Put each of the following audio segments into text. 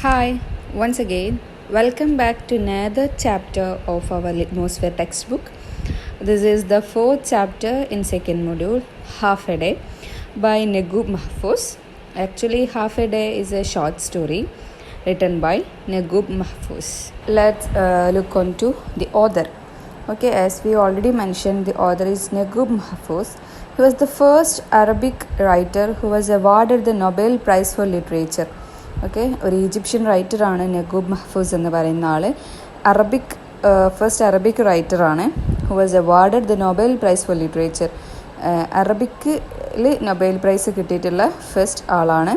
Hi, once again, welcome back to another chapter of our Litmosphere textbook. This is the fourth chapter in second module, Half a Day by Naguib Mahfouz. Actually, Half a Day is a short story written by Naguib Mahfouz. Let's look on to the author. Okay, as we already mentioned, the author is Naguib Mahfouz. He was the first Arabic writer who was awarded the Nobel Prize for Literature. Okay, ഒരു Egyptian റൈറ്ററാണ് Naguib Mahfouz എന്ന് പറയുന്ന ആൾ. First Arabic റൈറ്ററാണ് who was awarded the Nobel prize for literature. അറബിക്കിൽ Nobel prize കിട്ടിയിട്ടുള്ള first ആളാണ്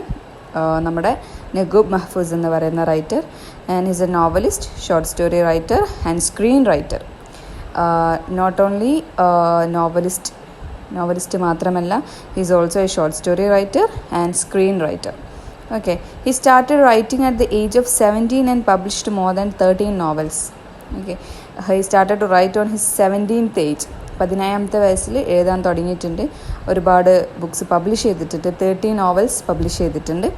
നമ്മുടെ നഗൂബ് മഹ്ഫൂസ് എന്ന് പറയുന്ന writer. And is a novelist, short story writer and screen writer. Not only novelist മാത്രമല്ല, is also a short story writer and screen writer. Okay, he started writing at the age of 17 and published more than 13 novels. Okay, he started to write on his 17th age. 17ാമത്തെ വയസ്സിൽ എഴുതാൻ തുടങ്ങിയിട്ടുണ്ട്. ഒരുപാട് books publish ചെയ്തിട്ടുണ്ട്. 13 novels publish ചെയ്തിട്ടുണ്ട്.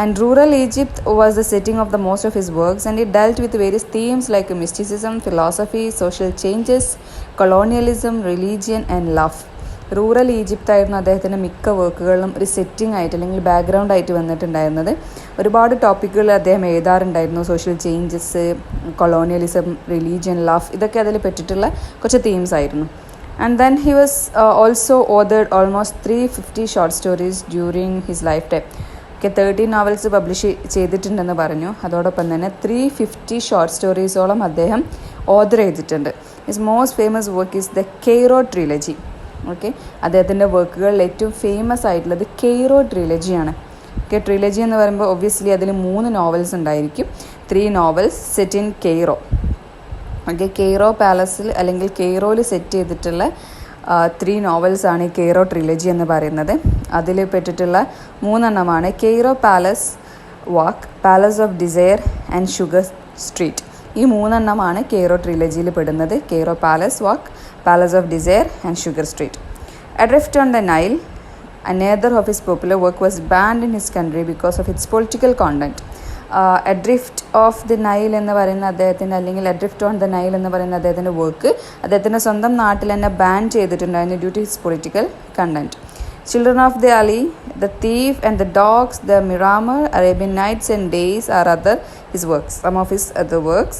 And rural Egypt was the setting of the most of his works, and it dealt with various themes like mysticism, philosophy, social changes, colonialism, religion and love. Rural Egypt ആയിരുന്നു അദ്ദേഹത്തിൻ്റെ മിക്ക വർക്കുകളിലും ഒരു setting ആയിട്ട് അല്ലെങ്കിൽ background ആയിട്ട് വന്നിട്ടുണ്ടായിരുന്നത്. ഒരുപാട് ടോപ്പിക്കുകൾ അദ്ദേഹം എഴുതാറുണ്ടായിരുന്നു. Social changes, colonialism, religion, love, ഇതൊക്കെ അതിൽ പറ്റിയിട്ടുള്ള കുറച്ച് തീംസ് ആയിരുന്നു. And then he was also authored almost 350 short stories during his life time. 13 novels publish ചെയ്തിട്ടുണ്ടെന്ന് പറഞ്ഞു. അതോടൊപ്പം തന്നെ 350 ഷോർട്ട് സ്റ്റോറീസോളം അദ്ദേഹം ഓതർ ചെയ്തിട്ടുണ്ട്. His most famous work is the Cairo trilogy. Okay, അദ്ദേഹത്തിൻ്റെ വർക്കുകളിൽ ഏറ്റവും ഫേമസ് ആയിട്ടുള്ളത് കെയ്റോ ട്രിലജിയാണ്. ഓക്കെ, ട്രിലജി എന്ന് പറയുമ്പോൾ ഒബ്വിയസ്ലി അതിൽ 3 നോവൽസ് ഉണ്ടായിരിക്കും. 3 novels set in Cairo. Okay, Cairo പാലസിൽ അല്ലെങ്കിൽ കെയ്റോയിൽ സെറ്റ് ചെയ്തിട്ടുള്ള 3 നോവൽസാണ് ഈ കെയ്റോ ട്രിലജി എന്ന് പറയുന്നത്. അതിൽ പെട്ടിട്ടുള്ള 3 എണ്ണമാണ് Cairo palace walk, palace of desire and sugar street. ഈ 3 എണ്ണമാണ് കെയ്റോ ട്രിലജിയിൽ പെടുന്നത്. Cairo palace walk, Palace of Desire and Sugar Street. Adrift on the Nile, another of his popular work, was banned in his country because of its political content. Adrift of the Nile എന്ന് പറയുന്ന അദ്ദേഹത്തിൻ്റെ അല്ലെങ്കിൽ അഡ്രിഫ്റ്റ് on the Nile എന്ന് പറയുന്ന അദ്ദേഹത്തിൻ്റെ work അദ്ദേഹത്തിൻ്റെ സ്വന്തം നാട്ടിൽ തന്നെ ബാൻ ചെയ്തിട്ടുണ്ടായിരുന്നു due to his political content. Children of the Alley, The Thief and the Dogs, The Miramar, Arabian Nights and Days are other his works. Some of his other works.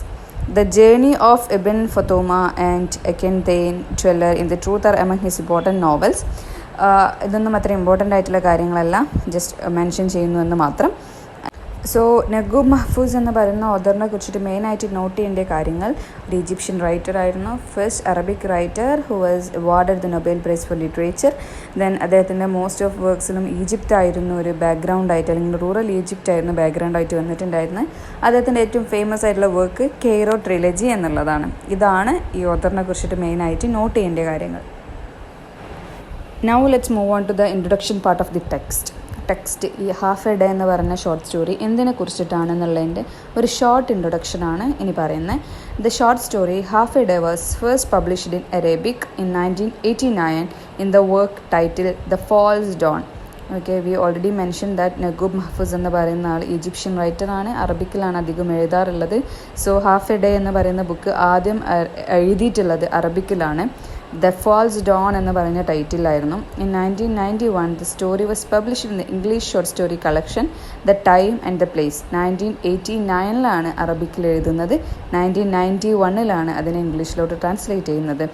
The Journey of Ibn Fatuma and Akhenaten Dweller in the Truth are among his important novels. ഇതൊന്നും അത്ര important ആയിട്ടുള്ള കാര്യങ്ങളല്ല, just mention ചെയ്യുന്നു എന്ന് മാത്രം. So നഗൂബ് Mahfouz എന്ന് പറയുന്ന ഓഥറിനെ കുറിച്ചിട്ട് മെയിനായിട്ട് നോട്ട് ചെയ്യേണ്ട കാര്യങ്ങൾ, ഒരു ഈജിപ്ഷ്യൻ റൈറ്റർ ആയിരുന്നു, first Arabic writer who was awarded the Nobel prize for literature. Then അദ്ദേഹത്തിൻ്റെ മോസ്റ്റ് ഓഫ് വർക്ക്സിലും ഈജിപ്റ്റ് ആയിരുന്നു ഒരു ബാക്ക്ഗ്രൗണ്ട് ആയിട്ട്, അല്ലെങ്കിൽ റൂറൽ ഈജിപ്റ്റ് ആയിരുന്നു ബാക്ക്ഗ്രൗണ്ട് ആയിട്ട് വന്നിട്ടുണ്ടായിരുന്നത്. അദ്ദേഹത്തിൻ്റെ ഏറ്റവും ഫേമസ് ആയിട്ടുള്ള വർക്ക് കെയ്റോ ട്രിലജി എന്നുള്ളതാണ്. ഇതാണ് ഈ ഓഥറിനെ കുറിച്ചിട്ട് മെയിനായിട്ട് നോട്ട് ചെയ്യേണ്ട കാര്യങ്ങൾ. Now let's move on to the introduction part of the text. ഈ ഹാഫ് എ ഡേ എന്ന് പറഞ്ഞ ഷോർട്ട് സ്റ്റോറി എന്തിനെ കുറിച്ചിട്ടാണെന്നുള്ളതിൻ്റെ ഒരു ഷോർട്ട് ഇൻട്രൊഡക്ഷനാണ് ഇനി പറയുന്നത്. The short story half a day was first published in Arabic in 1989 in the work title the false dawn. Okay, we already mention that Naguib Mahfouz എന്ന് പറയുന്ന ആൾ ഈജിപ്ഷ്യൻ റൈറ്ററാണ്, അറബിക്കിലാണ് അധികം എഴുതാറുള്ളത്. സോ ഹാഫ് എ ഡേ എന്ന് പറയുന്ന book ആദ്യം എഴുതിയിട്ടുള്ളത് അറബിക്കിലാണ്. ദ ഫാൾസ് ഡോൺ എന്ന് പറഞ്ഞ ടൈറ്റിലായിരുന്നു. In 1991 the story was published in the English short story collection the time and the place. 1989 അറബിക്കിൽ എഴുതുന്നത്, 1991 അതിനെ ഇംഗ്ലീഷിലോട്ട് ട്രാൻസ്ലേറ്റ് ചെയ്യുന്നത്.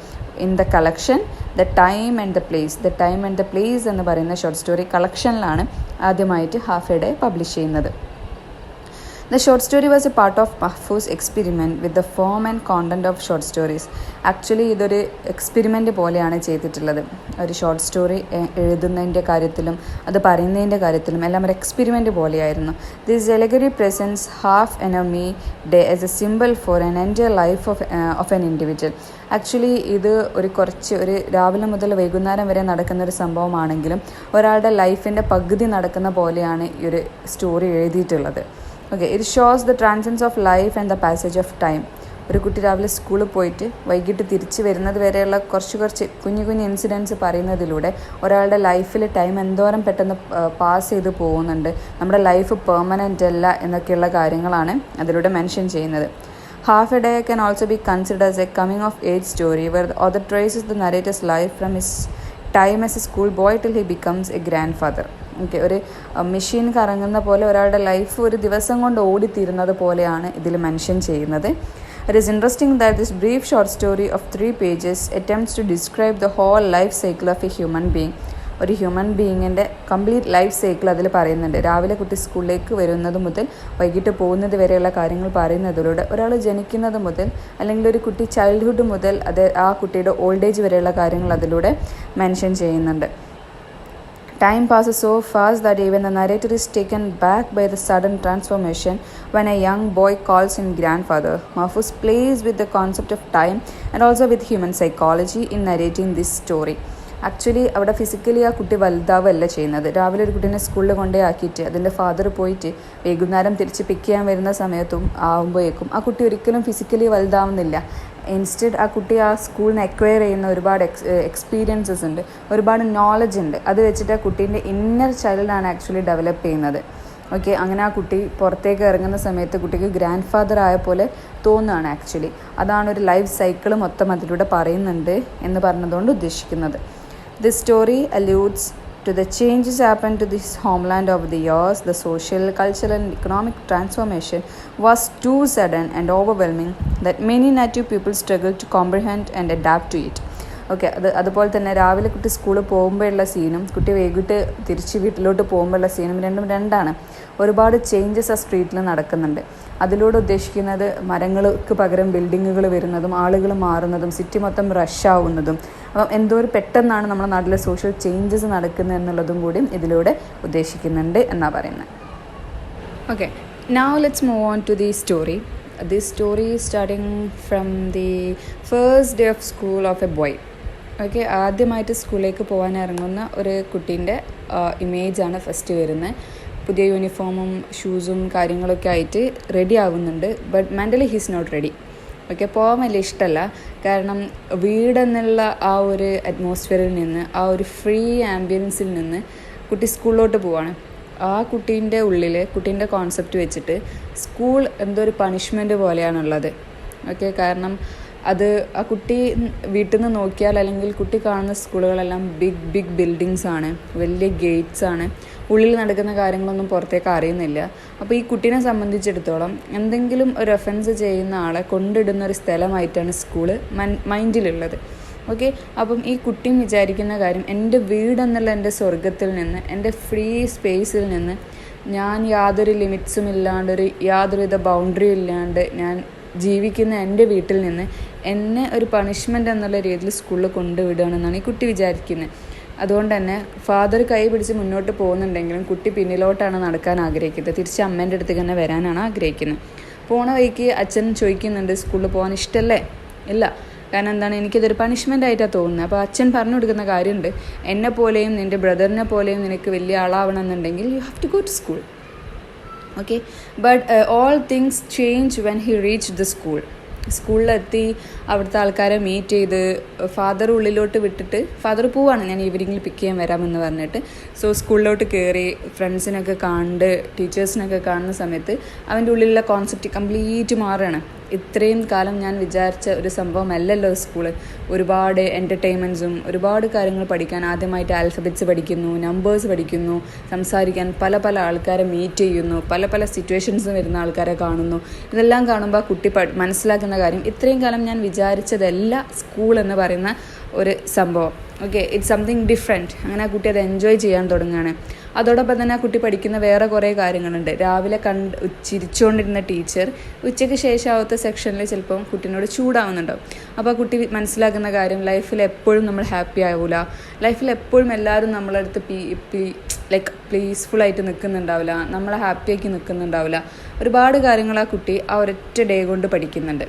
In the collection the time and the place, the time and the place എന്ന് പറയുന്ന ഷോർട്ട് സ്റ്റോറി കളക്ഷനിലാണ് ആദ്യമായിട്ട് half a day publish ചെയ്യുന്നത്. The short story was a part of Mahfouz's experiment with the form and content of short stories. Actually ഇതൊരു experiment പോലെയാണ് ചെയ്തിട്ടുള്ളത്. ഒരു short story എഴുതുന്നതിൻ്റെ കാര്യത്തിലും അത് പറയുന്നതിൻ്റെ കാര്യത്തിലും എല്ലാം ഒരു എക്സ്പെരിമെൻ്റ് പോലെയായിരുന്നു. This allegory presents half enemy day as a symbol for an entire life of an individual. Actually ഇത് ഒരു രാവിലെ മുതൽ വൈകുന്നേരം വരെ നടക്കുന്ന ഒരു സംഭവമാണെങ്കിലും ഒരാളുടെ ലൈഫിൻ്റെ പകുതി നടക്കുന്ന പോലെയാണ് ഈ ഒരു സ്റ്റോറി എഴുതിയിട്ടുള്ളത്. Okay, it shows the transience of life and the passage of time. ഒരു കുട്ടി രാവിലെ സ്കൂളിൽ പോയിട്ട് വൈകിട്ട് തിരിച്ച് വരുന്നത് വരെയുള്ള കുറച്ച് കുഞ്ഞു ഇൻസിഡൻസ് പറയുന്നതിലൂടെ ഒരാളുടെ ലൈഫിൽ ടൈം എന്തോരം പെട്ടെന്ന് പാസ് ചെയ്ത് പോകുന്നുണ്ട്, നമ്മുടെ ലൈഫ് പെർമനൻ്റ് അല്ല എന്നൊക്കെയുള്ള കാര്യങ്ങളാണ് അതിലൂടെ മെൻഷൻ ചെയ്യുന്നത്. Half a Day can also be considered as a coming-of-age story where the author traces the narrator's life from his time as a schoolboy till he becomes a grandfather. ഒരു machine കറങ്ങുന്ന പോലെ ഒരാളുടെ life ഒരു ദിവസം കൊണ്ട് ഓടിത്തീരുന്നത് പോലെയാണ് ഇതിൽ mention ചെയ്യുന്നത്. It is interesting that this brief short story of 3 pages attempts to describe the whole life cycle of a human being. ഒരു ഹ്യൂമൻ ബീയിങ്ങിൻ്റെ കംപ്ലീറ്റ് ലൈഫ് സൈക്കിൾ അതിൽ പറയുന്നുണ്ട്. രാവിലെ കുട്ടി സ്കൂളിലേക്ക് വരുന്നത് മുതൽ വൈകിട്ട് പോകുന്നത് വരെയുള്ള കാര്യങ്ങൾ പറയുന്നതിലൂടെ ഒരാൾ ജനിക്കുന്നത് മുതൽ അല്ലെങ്കിൽ ഒരു കുട്ടി ചൈൽഡ്ഹുഡ് മുതൽ ആ കുട്ടിയുടെ ഓൾഡ് ഏജ് വരെയുള്ള കാര്യങ്ങൾ അതിലൂടെ മെൻഷൻ ചെയ്യുന്നുണ്ട്. Time passes so fast that even the narrator is taken back by the sudden transformation when a young boy calls him grandfather. Mahfouz plays with the concept of time and also with human psychology in narrating this story. Actually അവിടെ physically ആ കുട്ടി വലുതാവല്ല ചെയ്യുന്നത്. രാവിലെ ഒരു കുട്ടീനെ സ്കൂളിൽ കൊണ്ടേ ആക്കിയിട്ട് അതിൻ്റെ ഫാദർ പോയിട്ട് വൈകുന്നേരം തിരിച്ച് പിക്ക് ചെയ്യാൻ വരുന്ന സമയത്തും ആകുമ്പോഴേക്കും ആ കുട്ടി ഒരിക്കലും ഫിസിക്കലി വലുതാവുന്നില്ല. ഇൻസ്റ്റെഡ് ആ കുട്ടി ആ സ്കൂളിൽ അക്വയർ ചെയ്യുന്ന ഒരുപാട് എക്സ്പീരിയൻസസ് ഉണ്ട്, ഒരുപാട് നോളജ് ഉണ്ട്. അത് വെച്ചിട്ട് ആ കുട്ടീൻ്റെ ഇന്നർ ചൈൽഡാണ് ആക്ച്വലി ഡെവലപ്പ് ചെയ്യുന്നത്. ഓക്കെ, അങ്ങനെ ആ കുട്ടി പുറത്തേക്ക് ഇറങ്ങുന്ന സമയത്ത് കുട്ടിക്ക് ഗ്രാൻഡ് ഫാദർ ആയ പോലെ തോന്നുകയാണ് ആക്ച്വലി. അതാണ് ഒരു ലൈഫ് സൈക്കിൾ മൊത്തം അതിലൂടെ പറയുന്നുണ്ട് എന്ന് പറഞ്ഞതുകൊണ്ട് ഉദ്ദേശിക്കുന്നത്. This story alludes to the changes happened to this homeland over the years. The social, cultural and economic transformation was too sudden and overwhelming that many native people struggled to comprehend and adapt to it. Okay, അതുപോലെ തന്നെ രാവിലെ കുട്ടി സ്കൂളിൽ പോകുമ്പോഴുള്ള സീനും കുട്ടി വൈകിട്ട് തിരിച്ച് വീട്ടിലോട്ട് പോകുമ്പോഴുള്ള സീനും രണ്ടാണ്. ഒരുപാട് ചേഞ്ചസ് ആ സ്ട്രീറ്റിൽ നടക്കുന്നുണ്ട്. അതിലൂടെ ഉദ്ദേശിക്കുന്നത് മരങ്ങൾക്ക് പകരം ബിൽഡിങ്ങുകൾ വരുന്നതും ആളുകൾ മാറുന്നതും സിറ്റി മൊത്തം റഷ് ആവുന്നതും. അപ്പം എന്തോ ഒരു പെട്ടെന്നാണ് നമ്മുടെ നാട്ടിലെ സോഷ്യൽ ചേഞ്ചസ് നടക്കുന്നത് എന്നുള്ളതും കൂടി ഇതിലൂടെ ഉദ്ദേശിക്കുന്നുണ്ട് എന്നാണ് പറയുന്നത്. Okay, now let's move on to the story. This story is starting from the first day of school of a boy. Okay, ആദ്യമായിട്ട് സ്കൂളിലേക്ക് പോകാൻ ഇറങ്ങുന്ന ഒരു കുട്ടീൻ്റെ ഇമേജാണ് ഫസ്റ്റ് വരുന്നത്. പുതിയ യൂണിഫോമും ഷൂസും കാര്യങ്ങളൊക്കെ ആയിട്ട് റെഡി ആവുന്നുണ്ട്. But mentally he's not ready. Okay, പോകാൻ വലിയ ഇഷ്ടമല്ല. കാരണം വീടെന്നുള്ള ആ ഒരു അറ്റ്മോസ്ഫിയറിൽ നിന്ന്, ആ ഒരു ഫ്രീ ആംബിയൻസിൽ നിന്ന് കുട്ടി സ്കൂളിലോട്ട് പോവാണ്. ആ കുട്ടീൻ്റെ ഉള്ളിൽ കുട്ടീൻ്റെ കോൺസെപ്റ്റ് വെച്ചിട്ട് സ്കൂൾ എന്തോ ഒരു പണിഷ്മെൻറ്റ് പോലെയാണുള്ളത്. ഓക്കെ, കാരണം അത് ആ കുട്ടി വീട്ടിൽ നിന്ന് നോക്കിയാൽ അല്ലെങ്കിൽ കുട്ടി കാണുന്ന സ്കൂളുകളെല്ലാം ബിഗ് ബിൽഡിങ്സ് ആണ്, വലിയ ഗേറ്റ്സ് ആണ്. ഉള്ളിൽ നടക്കുന്ന കാര്യങ്ങളൊന്നും പുറത്തേക്ക് അറിയുന്നില്ല. അപ്പോൾ ഈ കുട്ടീനെ സംബന്ധിച്ചിടത്തോളം എന്തെങ്കിലും ഒരു ഒഫൻസ് ചെയ്യുന്ന ആളെ കൊണ്ടിടുന്ന ഒരു സ്ഥലമായിട്ടാണ് സ്കൂള് മൈൻഡിലുള്ളത്. ഓക്കെ, അപ്പം ഈ കുട്ടിയും വിചാരിക്കുന്ന കാര്യം, എൻ്റെ വീടെന്നുള്ള എൻ്റെ സ്വർഗത്തിൽ നിന്ന്, എൻ്റെ ഫ്രീ സ്പേസിൽ നിന്ന് ഞാൻ യാതൊരു ലിമിറ്റ്സും ഇല്ലാണ്ട് യാതൊരുവിധ ബൗണ്ടറിയും ഇല്ലാണ്ട് ഞാൻ ജീവിക്കുന്ന എൻ്റെ വീട്ടിൽ നിന്ന് എന്നെ ഒരു പണിഷ്മെൻ്റ് എന്നുള്ള രീതിയിൽ സ്കൂളിൽ കൊണ്ടുവിടുകയാണെന്നാണ് ഈ കുട്ടി വിചാരിക്കുന്നത്. അതുകൊണ്ട് തന്നെ ഫാദർ കൈ പിടിച്ച് മുന്നോട്ട് പോകുന്നുണ്ടെങ്കിലും കുട്ടി പിന്നിലോട്ടാണ് നടക്കാൻ ആഗ്രഹിക്കുന്നത്. തിരിച്ച് അമ്മേൻ്റെ അടുത്തേക്ക് തന്നെ വരാനാണ് ആഗ്രഹിക്കുന്നത്. പോണ വഴിക്ക് അച്ഛൻ ചോദിക്കുന്നുണ്ട്, സ്കൂളിൽ പോകാൻ ഇഷ്ടമല്ലേ? ഇല്ല, കാരണം എന്താണ്, എനിക്കിതൊരു പണിഷ്മെൻ്റ് ആയിട്ടാണ് തോന്നുന്നത്. അപ്പോൾ അച്ഛൻ പറഞ്ഞു കൊടുക്കുന്ന കാര്യമുണ്ട്, എന്നെ പോലെയും നിൻ്റെ ബ്രദറിനെ പോലെയും നിനക്ക് വലിയ ആളാവണമെന്നുണ്ടെങ്കിൽ you have to go to school. Okay, but all things change when he reach the school. സ്കൂളിലെത്തി അവിടുത്തെ ആൾക്കാരെ മീറ്റ് ചെയ്ത് ഫാദർ ഉള്ളിലോട്ട് വിട്ടിട്ട് ഫാദർ പോവാണ്, ഞാൻ ഈവനിങ്ങിൽ പിക്ക് ചെയ്യാൻ വരാമെന്ന് പറഞ്ഞിട്ട്. സോ സ്കൂളിലോട്ട് കയറി ഫ്രണ്ട്സിനൊക്കെ കണ്ട് ടീച്ചേഴ്സിനൊക്കെ കാണുന്ന സമയത്ത് അവൻ്റെ ഉള്ളിലുള്ള കോൺസെപ്റ്റ് കംപ്ലീറ്റ് മാറുകയാണ്. ഇത്രയും കാലം ഞാൻ വിചാരിച്ച ഒരു സംഭവമല്ലല്ലോ സ്കൂള്. ഒരുപാട് എൻ്റർടൈൻമെൻറ്റ്സും ഒരുപാട് കാര്യങ്ങൾ പഠിക്കാൻ, ആദ്യമായിട്ട് ആൽഫബറ്റ്സ് പഠിക്കുന്നു, നമ്പേഴ്സ് പഠിക്കുന്നു, സംസാരിക്കാൻ പല ആൾക്കാരെ മീറ്റ് ചെയ്യുന്നു, പല സിറ്റുവേഷൻസും വരുന്ന ആൾക്കാരെ കാണുന്നു. ഇതെല്ലാം കാണുമ്പോൾ കുട്ടി മനസ്സിലാക്കുന്ന കാര്യം, ഇത്രയും കാലം ഞാൻ വിചാരിച്ചതല്ല സ്കൂൾ എന്ന് പറയുന്ന ഒരു സംഭവം. Okay, it's something different. അങ്ങനെ ആ കുട്ടി അത് എൻജോയ് ചെയ്യാൻ തുടങ്ങുകയാണ്. അതോടൊപ്പം തന്നെ ആ കുട്ടി പഠിക്കുന്ന വേറെ കുറേ കാര്യങ്ങളുണ്ട്. രാവിലെ ചിരിച്ചുകൊണ്ടിരുന്ന ടീച്ചർ ഉച്ചയ്ക്ക് ശേഷമാവത്തെ സെക്ഷനിൽ ചിലപ്പം കുട്ടീനോട് ചൂടാവുന്നുണ്ടാവും. അപ്പോൾ ആ കുട്ടി മനസ്സിലാക്കുന്ന കാര്യം, ലൈഫിൽ എപ്പോഴും നമ്മൾ ഹാപ്പി ആവില്ല, ലൈഫിൽ എപ്പോഴും എല്ലാവരും നമ്മളടുത്ത് പീസ്ഫുള്ളായിട്ട് നിൽക്കുന്നുണ്ടാവില്ല, നമ്മളെ ഹാപ്പിയാക്കി നിൽക്കുന്നുണ്ടാവില്ല. ഒരുപാട് കാര്യങ്ങൾ ആ കുട്ടി ആ ഒരൊറ്റ ഡേ കൊണ്ട് പഠിക്കുന്നുണ്ട്.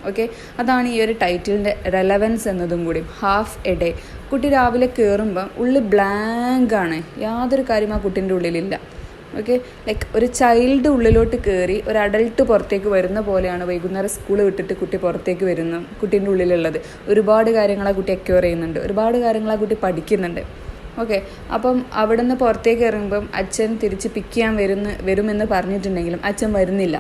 ഓക്കെ, അതാണ് ഈ ഒരു ടൈറ്റിലിൻ്റെ റെലവൻസ് എന്നതും കൂടി. Half a day. കുട്ടി രാവിലെ കയറുമ്പോൾ ഉള്ളിൽ ബ്ലാങ്കാണ്, യാതൊരു കാര്യം ആ കുട്ടീൻ്റെ ഉള്ളിലില്ല. ഓക്കെ, ലൈക്ക് ഒരു ചൈൽഡ് ഉള്ളിലോട്ട് കയറി ഒരു അഡൾട്ട് പുറത്തേക്ക് വരുന്ന പോലെയാണ് വൈകുന്നേരം സ്കൂൾ വിട്ടിട്ട് കുട്ടി പുറത്തേക്ക് വരുന്നു. കുട്ടീൻ്റെ ഉള്ളിലുള്ളത് ഒരുപാട് കാര്യങ്ങൾ ആ കുട്ടി അക്വയർ ചെയ്യുന്നുണ്ട്, ഒരുപാട് കാര്യങ്ങൾ ആ കുട്ടി പഠിക്കുന്നുണ്ട്. ഓക്കെ, അപ്പം അവിടെ നിന്ന് പുറത്തേക്ക് ഇറങ്ങുമ്പം അച്ഛൻ തിരിച്ച് പിക്ക് ചെയ്യാൻ വരുമെന്ന് പറഞ്ഞിട്ടുണ്ടെങ്കിലും അച്ഛൻ വരുന്നില്ല.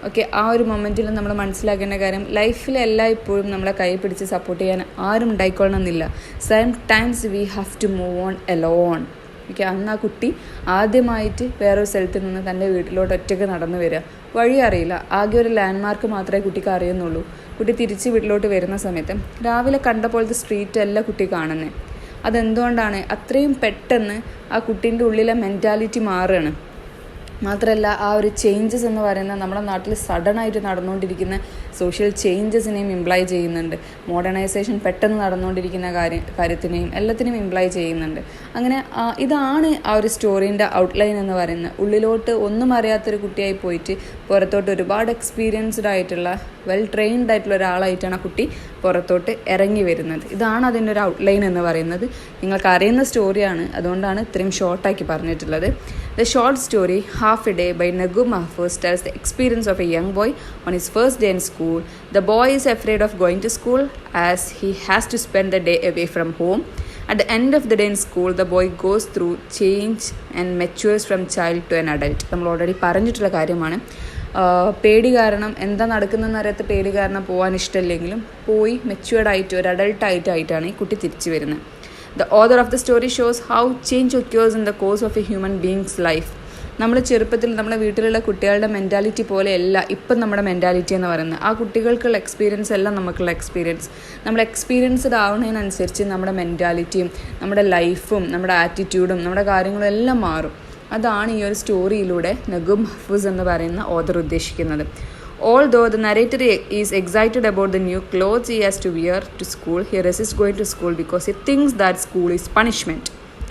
ഓക്കെ, ആ ഒരു മൊമെൻറ്റിൽ നമ്മൾ മനസ്സിലാക്കേണ്ട കാര്യം, ലൈഫിൽ എല്ലായ്പ്പോഴും നമ്മളെ കൈ പിടിച്ച് സപ്പോർട്ട് ചെയ്യാൻ ആരും ഉണ്ടായിക്കൊള്ളണമെന്നില്ല. Sometimes we have to move on alone. Okay, അന്ന് ആ കുട്ടി ആദ്യമായിട്ട് വേറൊരു സ്ഥലത്ത് നിന്ന് തൻ്റെ വീട്ടിലോട്ട് ഒറ്റയ്ക്ക് നടന്നു വരിക. വഴി അറിയില്ല, ആകെ ഒരു ലാൻഡ് മാർക്ക് മാത്രമേ കുട്ടിക്ക് അറിയുന്നുള്ളൂ. കുട്ടി തിരിച്ച് വീട്ടിലോട്ട് വരുന്ന സമയത്ത് രാവിലെ കണ്ട പോലത്തെ സ്ട്രീറ്റ് അല്ല കുട്ടി കാണുന്നത്. അതെന്തുകൊണ്ടാണ്? അത്രയും പെട്ടെന്ന് ആ കുട്ടീൻ്റെ ഉള്ളിലെ മെൻറ്റാലിറ്റി മാറുകയാണ്. മാത്രമല്ല, ആ ഒരു ചേഞ്ചസ് എന്ന് പറയുന്നത് നമ്മുടെ നാട്ടിൽ സഡനായിട്ട് നടന്നുകൊണ്ടിരിക്കുന്ന സോഷ്യൽ ചേഞ്ചസിനെയും ഇംപ്ലൈ ചെയ്യുന്നുണ്ട്. മോഡേണൈസേഷൻ പെട്ടെന്ന് നടന്നുകൊണ്ടിരിക്കുന്ന കാര്യത്തിനെയും എല്ലാത്തിനെയും ഇംപ്ലൈ ചെയ്യുന്നുണ്ട്. അങ്ങനെ ഇതാണ് ആ ഒരു സ്റ്റോറീൻ്റെ ഔട്ട്ലൈൻ എന്ന് പറയുന്നത്. ഉള്ളിലോട്ട് ഒന്നും അറിയാത്തൊരു കുട്ടിയായി പോയിട്ട് പുറത്തോട്ട് ഒരുപാട് എക്സ്പീരിയൻസ്ഡ് ആയിട്ടുള്ള വെൽ ട്രെയിൻഡ് ആയിട്ടുള്ള ഒരാളായിട്ടാണ് ആ കുട്ടി പുറത്തോട്ട് ഇറങ്ങി വരുന്നത്. ഇതാണ് അതിൻ്റെ ഒരു ഔട്ട്ലൈൻ എന്ന് പറയുന്നത്. നിങ്ങൾക്ക് അറിയുന്ന സ്റ്റോറിയാണ്, അതുകൊണ്ടാണ് ഇത്രയും ഷോർട്ടാക്കി പറഞ്ഞിട്ടുള്ളത്. The short story, Half a Day by Litmosphere, tells the experience of a young boy on his first day in school. The boy is afraid of going to school as he has to spend the day away from home. At the end of the day in school, the boy goes through change and matures from child to an adult. നമ്മൾ already പറഞ്ഞിട്ടുള്ള കാര്യമാണ്. പേടി കാരണം എന്താ നടക്കുന്നതെന്ന് അറിയാത്ത പേടി കാരണം പോകാൻ ഇഷ്ടമില്ലെങ്കിലും പോയി മെച്യൂർഡായിട്ട് ഒരു അഡൾട്ടായിട്ടാണ് ഈ കുട്ടി തിരിച്ചു വരുന്നത്. The author of the story shows how change occurs in the course of a human being's life. നമ്മൾ ചെറുപ്പത്തിൽ നമ്മുടെ വീട്ടിലുള്ള കുട്ടികളുടെ മെൻറ്റാലിറ്റി പോലെയല്ല ഇപ്പം നമ്മുടെ മെൻറ്റാലിറ്റി എന്ന് പറയുന്നത്. ആ കുട്ടികൾക്കുള്ള എക്സ്പീരിയൻസ് അല്ല നമുക്കുള്ള എക്സ്പീരിയൻസ്. നമ്മൾ എക്സ്പീരിയൻസ്ഡ് ആവുന്നതിനനുസരിച്ച് നമ്മുടെ മെൻറ്റാലിറ്റിയും നമ്മുടെ ലൈഫും നമ്മുടെ ആറ്റിറ്റ്യൂഡും നമ്മുടെ കാര്യങ്ങളും എല്ലാം മാറും. അതാണ് ഈ ഒരു സ്റ്റോറിയിലൂടെ ലിറ്റ്മോസ്ഫിയർ എന്ന് പറയുന്ന ഓഥർ ഉദ്ദേശിക്കുന്നത്. Although the narrator is excited about the new clothes he has to wear to school, he resists going to school because he thinks that school is punishment.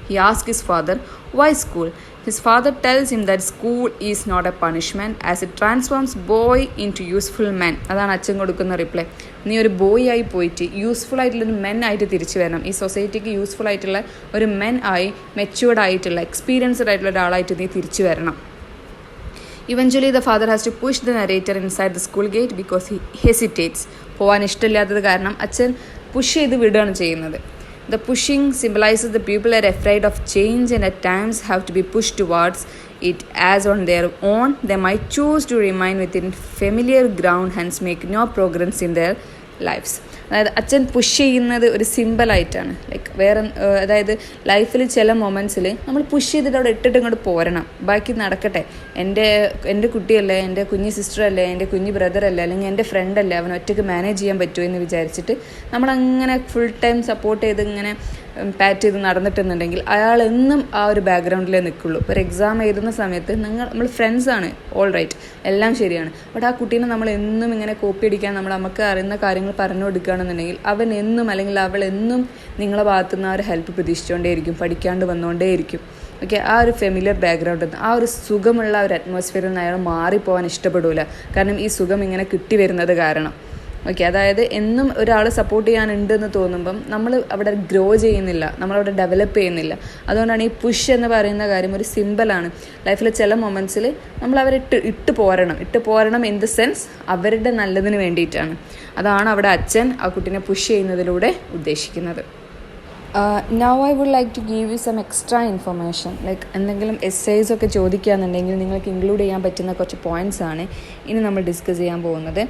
He asks his father, why school? His father tells him that school is not a punishment as it transforms boy into useful man. അതാണ് അച്ഛൻ കൊടുക്കുന്ന reply. നീ ഒരു boy ആയി പോയിട്ട് useful ആയിട്ടുള്ളൊരു men ആയിട്ട് തിരിച്ചു വരണം. ഈ സൊസൈറ്റിക്ക് യൂസ്ഫുൾ ആയിട്ടുള്ള ഒരു മെൻ ആയി മെച്യൂർഡ് ആയിട്ടുള്ള എക്സ്പീരിയൻസ്ഡ് ആയിട്ടുള്ള ഒരാളായിട്ട് നീ തിരിച്ചു വരണം. Eventually, the father has to push the narrator inside the school gate because he hesitates. പോകാൻ ഇഷ്ടമില്ലാത്തത് കാരണം അച്ഛൻ പുഷ് ചെയ്ത് വിടുകയാണ് ചെയ്യുന്നത്. The pushing symbolizes the people are afraid of change and at times have to be pushed towards it as on their own. They might choose to remain within familiar ground, hence make no progress in their lives. അതായത് അച്ഛൻ push ചെയ്യുന്നത് ഒരു സിമ്പിളായിട്ടാണ്. Like വേറെ ലൈഫിൽ ചില മൊമെൻറ്റ്സിൽ നമ്മൾ push ചെയ്തിട്ട് അവിടെ ഇട്ടിട്ട് ഇങ്ങോട്ട് പോരണം, ബാക്കി നടക്കട്ടെ, എൻ്റെ കുട്ടിയല്ലേ, എൻ്റെ കുഞ്ഞു സിസ്റ്ററല്ലേ, എൻ്റെ കുഞ്ഞു ബ്രദറല്ലേ, അല്ലെങ്കിൽ എൻ്റെ ഫ്രണ്ടല്ലേ, അവൻ ഒറ്റയ്ക്ക് മാനേജ് ചെയ്യാൻ പറ്റുമോ എന്ന് വിചാരിച്ചിട്ട് നമ്മളങ്ങനെ ഫുൾ ടൈം സപ്പോർട്ട് ചെയ്ത് ഇങ്ങനെ പാറ്റ് ചെയ്ത് നടന്നിട്ടുണ്ടെങ്കിൽ അയാൾ എന്നും ആ ഒരു ബാക്ക്ഗ്രൗണ്ടിലേ നിൽക്കുള്ളൂ. ഒരു എക്സാം എഴുതുന്ന സമയത്ത് നമ്മൾ ഫ്രണ്ട്സാണ്, ഓൾ റൈറ്റ്, എല്ലാം ശരിയാണ്. ബട്ട് ആ കുട്ടീനെ നമ്മൾ എന്നും ഇങ്ങനെ കോപ്പി അടിക്കാൻ നമുക്ക് അറിയുന്ന കാര്യങ്ങൾ പറഞ്ഞു കൊടുക്കുകയാണെന്നുണ്ടെങ്കിൽ അവൻ എന്നും അല്ലെങ്കിൽ അവൾ എന്നും നിങ്ങളെ ഭാഗത്തുനിന്ന് ആ ഒരു ഹെൽപ്പ് പ്രതീക്ഷിച്ചുകൊണ്ടേയിരിക്കും, പഠിക്കാണ്ട് വന്നുകൊണ്ടേയിരിക്കും. ഓക്കെ, ആ ഒരു ഫെമിലിയർ ബാക്ക്ഗ്രൗണ്ടിൽ നിന്ന് ആ ഒരു സുഖമുള്ള ഒരു അറ്റ്മോസ്ഫിയറിൽ നിന്ന് അയാൾ മാറിപ്പോകാൻ ഇഷ്ടപ്പെടില്ല. കാരണം ഈ സുഖം ഇങ്ങനെ കിട്ടി വരുന്നത് കാരണം. ഓക്കെ, അതായത് എന്നും ഒരാൾ സപ്പോർട്ട് ചെയ്യാനുണ്ടെന്ന് തോന്നുമ്പം നമ്മൾ അവിടെ ഗ്രോ ചെയ്യുന്നില്ല, നമ്മളവിടെ ഡെവലപ്പ് ചെയ്യുന്നില്ല. അതുകൊണ്ടാണ് ഈ പുഷ് എന്ന് പറയുന്ന കാര്യം ഒരു സിമ്പിളാണ്. ലൈഫിലെ ചില മൊമെൻറ്റ്സിൽ നമ്മൾ അവരെ ഇട്ട് പോരണം ഇൻ ദ സെൻസ് അവരുടെ നല്ലതിന് വേണ്ടിയിട്ടാണ്. അതാണ് അവിടെ അച്ഛൻ ആ കുട്ടീനെ പുഷ് ചെയ്യുന്നതിലൂടെ ഉദ്ദേശിക്കുന്നത്. Now I would like to give you some extra information. Like എന്തെങ്കിലും എസ്സേസ് ഒക്കെ ചോദിക്കുകയാണെന്നുണ്ടെങ്കിൽ നിങ്ങൾക്ക് ഇൻക്ലൂഡ് ചെയ്യാൻ പറ്റുന്ന കുറച്ച് പോയിൻറ്റ്സ് ആണ് ഇനി നമ്മൾ ഡിസ്കസ് ചെയ്യാൻ പോകുന്നത്.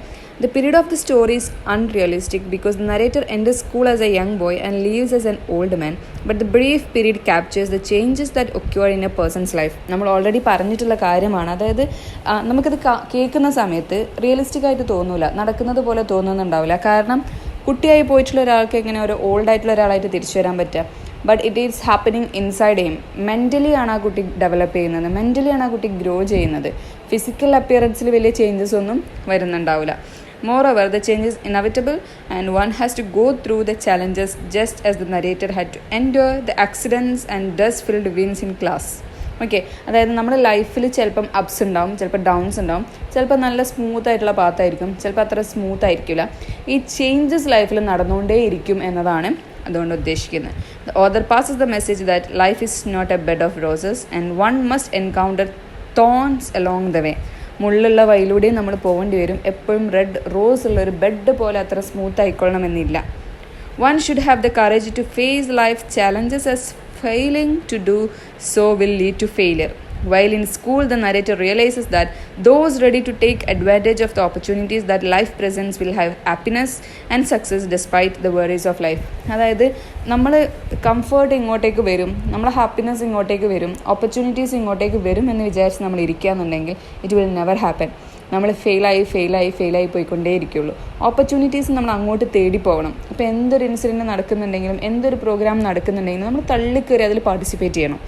The period of the story is unrealistic because the narrator enters school as a young boy and leaves as an old man, but the brief period captures the changes that occur in a person's life. നമ്മൾ already പറഞ്ഞിട്ടുള്ള കാര്യമാണ്. അതായത് നമുക്കത് കേൾക്കുന്ന സമയത്ത് realistic ആയിട്ട് തോന്നില്ല, നടക്കുന്നത് പോലെ തോന്നുന്നുണ്ടാവില്ല. കാരണം കുട്ടിയായി പോയിട്ടുള്ള ഒരാൾക്ക് എങ്ങനെ ഒരു ഓൾഡ് ആയിട്ടുള്ള ഒരാളായിട്ട് തിരിച്ചു വരാൻ പറ്റുക? But it is happening inside him. Mentally ആണ് ആ കുട്ടി ഡെവലപ്പ് ചെയ്യുന്നത്, മെൻ്റലി ആണ് ആ കുട്ടി ഗ്രോ ചെയ്യുന്നത്. ഫിസിക്കൽ അപ്പിയറൻസിൽ വലിയ ചേഞ്ചസ് ഒന്നും വരുന്നുണ്ടാവില്ല. Moreover, the change is inevitable and one has to go through the challenges just as the narrator had to endure the accidents and dust-filled wins in class. Okay, അതായത് നമ്മുടെ ലൈഫിൽ ചിലപ്പം ups ഉണ്ടാവും, ചിലപ്പോൾ downs ഉണ്ടാവും, ചിലപ്പോൾ നല്ല സ്മൂത്ത് ആയിട്ടുള്ള പാത്തായിരിക്കും, ചിലപ്പോൾ അത്ര സ്മൂത്ത് ആയിരിക്കില്ല. ഈ ചേഞ്ചസ് ലൈഫിൽ നടന്നുകൊണ്ടേ ഇരിക്കും എന്നതാണ് അതുകൊണ്ട് ഉദ്ദേശിക്കുന്നത്. The author passes the message that life is not a bed of roses and one must encounter thorns along the way. മുള്ളുള്ള വഴിയിലൂടെയും നമ്മൾ പോകേണ്ടി വരും. എപ്പോഴും റെഡ് റോസ് ഉള്ള ഒരു ബെഡ് പോലെ അത്ര smooth ആയിക്കൊള്ളണമെന്നില്ല. One should have the courage to face life challenges, as failing to do so will lead to failure. While in school, the narrator realizes that those ready to take advantage of the opportunities that life presents will have happiness and success despite the worries of life. അതായത് നമ്മൾ comfort ഇങ്ങോട്ടേക്ക് വരും, നമ്മളെ happiness ഇങ്ങോട്ടേക്ക് വരും, opportunities ഇങ്ങോട്ടേക്ക് വരും എന്ന് വിചാരിച്ച് നമ്മൾ ഇരിക്കുകയെന്നുണ്ടെങ്കിൽ ഇറ്റ് വിൽ നെവർ ഹാപ്പൻ. നമ്മൾ ഫെയിലായി പോയിക്കൊണ്ടേയിരിക്കുള്ളൂ. ഓപ്പർച്യൂണിറ്റീസ് നമ്മൾ അങ്ങോട്ട് തേടി പോകണം. അപ്പോൾ എന്തൊരു ഇൻസിഡൻറ്റ് നടക്കുന്നുണ്ടെങ്കിലും എന്തൊരു പ്രോഗ്രാം നടക്കുന്നുണ്ടെങ്കിലും നമ്മൾ തള്ളിക്കയറി അതിൽ പാർട്ടിസിപ്പേറ്റ് ചെയ്യണം.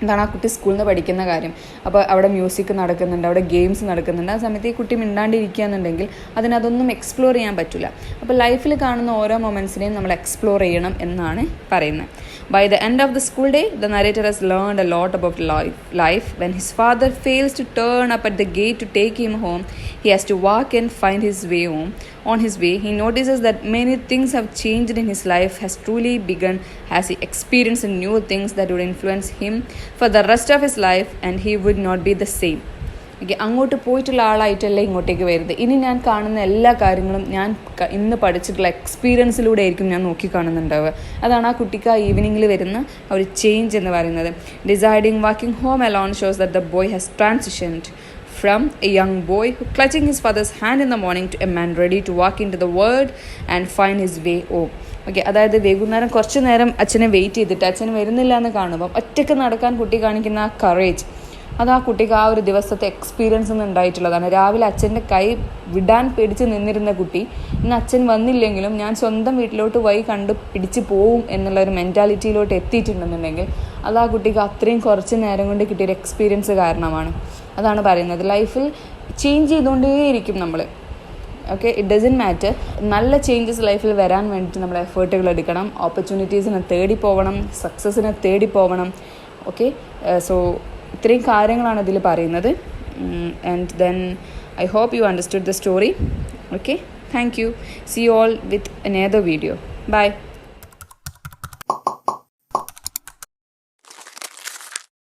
എന്താണ് ആ കുട്ടി സ്കൂളിൽ നിന്ന് പഠിക്കുന്ന കാര്യം, അപ്പോൾ അവിടെ മ്യൂസിക് നടക്കുന്നുണ്ട്, അവിടെ ഗെയിംസ് നടക്കുന്നുണ്ട്. ആ സമയത്ത് ഈ കുട്ടി മിണ്ടാണ്ടിരിക്കുകയെന്നുണ്ടെങ്കിൽ അതിനതൊന്നും എക്സ്പ്ലോർ ചെയ്യാൻ പറ്റില്ല. അപ്പോൾ ലൈഫിൽ കാണുന്ന ഓരോ മൊമെൻറ്റ്സിനെയും നമ്മൾ എക്സ്പ്ലോർ ചെയ്യണം എന്നാണ് പറയുന്നത്. By the end of the school day, the narrator has learned a lot about life. When his father fails to turn up at the gate to take him home, he has to walk and find his way home. On his way, he notices that many things have changed in his life, has truly begun as he experienced new things that would influence him for the rest of his life, and he would not be the same. Okay, അങ്ങോട്ട് പോയിട്ടുള്ള ആളായിട്ടല്ല ഇങ്ങോട്ടേക്ക് വരുന്നത്. ഇനി ഞാൻ കാണുന്ന എല്ലാ കാര്യങ്ങളും ഞാൻ ഇന്ന് പഠിച്ചിട്ടുള്ള എക്സ്പീരിയൻസിലൂടെ ആയിരിക്കും ഞാൻ നോക്കി കാണുന്നുണ്ടാവുക. അതാണ് ആ കുട്ടിക്ക് ആ ഈവനിങ്ങിൽ വരുന്ന ഒരു ചേഞ്ച് എന്ന് പറയുന്നത്. Deciding walking home alone shows that the boy has transitioned from a young boy who clutching his father's hand in the morning to a man ready to walk into the world and find his way home. Okay, അതായത് വൈകുന്നേരം കുറച്ച് നേരം അച്ഛനെ wait ചെയ്തിട്ട് അച്ഛൻ വരുന്നില്ല എന്ന് കാണുമ്പം ഒറ്റയ്ക്ക് നടക്കാൻ കുട്ടി കാണിക്കുന്ന ആ കറേജ്, അത് ആ കുട്ടിക്ക് ആ ഒരു ദിവസത്തെ എക്സ്പീരിയൻസ് ഒന്നും ഉണ്ടായിട്ടുള്ളതാണ്. രാവിലെ അച്ഛൻ്റെ കൈ വിടാൻ പേടിച്ച് നിന്നിരുന്ന കുട്ടി ഇന്ന് അച്ഛൻ വന്നില്ലെങ്കിലും ഞാൻ സ്വന്തം വീട്ടിലോട്ട് വഴി കണ്ട് പിടിച്ച് പോവും എന്നുള്ളൊരു മെൻറ്റാലിറ്റിയിലോട്ട് എത്തിയിട്ടുണ്ടെന്നുണ്ടെങ്കിൽ അത് ആ കുട്ടിക്ക് അത്രയും കുറച്ച് നേരം കൊണ്ട് കിട്ടിയൊരു എക്സ്പീരിയൻസ് കാരണമാണ്. അതാണ് പറയുന്നത്, ലൈഫിൽ ചേഞ്ച് ചെയ്തുകൊണ്ടേയിരിക്കും നമ്മൾ. Okay, it doesn't matter. നല്ല ചേഞ്ചസ് ലൈഫിൽ വരാൻ വേണ്ടിയിട്ട് നമ്മൾ എഫേർട്ടുകൾ എടുക്കണം, ഓപ്പർച്യൂണിറ്റീസിനെ തേടി പോകണം, സക്സസ്സിനെ തേടി പോകണം. ഓക്കെ, സോ ഇത്രയും കാര്യങ്ങളാണ് ഇതിൽ പറയുന്നത്. And then I hope you understood the story. Okay, thank you. See you all with another video. By.